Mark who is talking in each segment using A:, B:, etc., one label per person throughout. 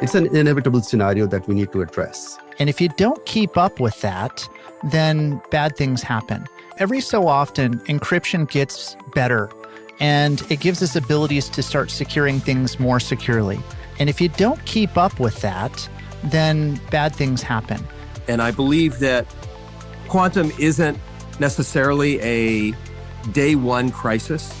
A: It's an inevitable scenario that we need to address.
B: And if you don't keep up with that, then bad things happen. Every so often, encryption gets better, and it gives us abilities to start securing things more securely. And if you don't keep up with that, then bad things happen.
C: And I believe that quantum isn't necessarily a day one crisis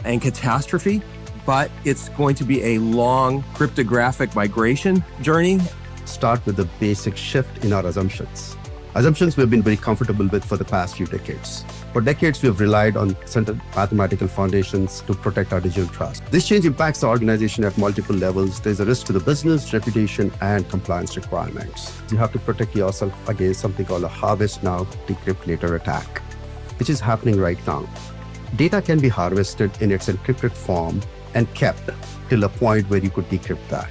C: and catastrophe, but it's going to be a long cryptographic migration journey.
A: Start with the basic shift in our assumptions. Assumptions we've been very comfortable with for the past few decades. For decades, we have relied on certain mathematical foundations to protect our digital trust. This change impacts the organization at multiple levels. There's a risk to the business, reputation, and compliance requirements. You have to protect yourself against something called a harvest now, decrypt later attack, which is happening right now. Data can be harvested in its encrypted form and kept till a point where you could decrypt that.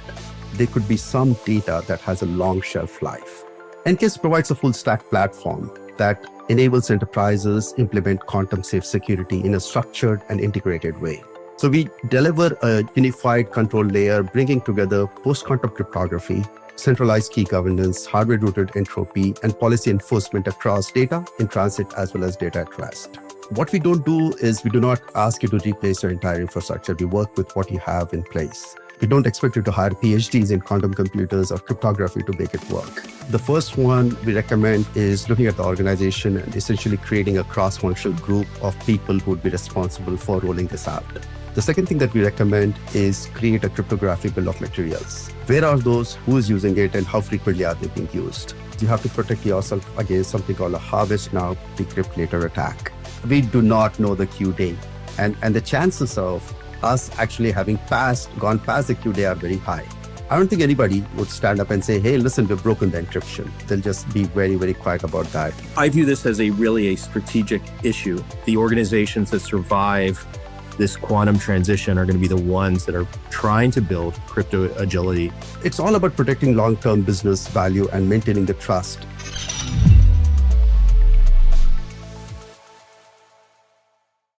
A: There could be some data that has a long shelf life. enQase provides a full stack platform that enables enterprises implement quantum safe security in a structured and integrated way. So we deliver a unified control layer, bringing together post-quantum cryptography, centralized key governance, hardware-rooted entropy, and policy enforcement across data in transit as well as data at rest. What we don't do is we do not ask you to replace your entire infrastructure. We work with what you have in place. We don't expect you to hire PhDs in quantum computers or cryptography to make it work. The first one we recommend is looking at the organization and essentially creating a cross-functional group of people who would be responsible for rolling this out. The second thing that we recommend is create a cryptographic bill of materials. Where are those, who is using it, and how frequently are they being used? You have to protect yourself against something called a harvest now, decrypt later attack. We do not know the Q day, and the chances of us actually having gone past the Q day are very high. I don't think anybody would stand up and say, hey, listen, we've broken the encryption. They'll just be very, very quiet about that.
C: I view this as really a strategic issue. The organizations that survive this quantum transition are going to be the ones that are trying to build crypto agility.
A: It's all about protecting long-term business value and maintaining the trust.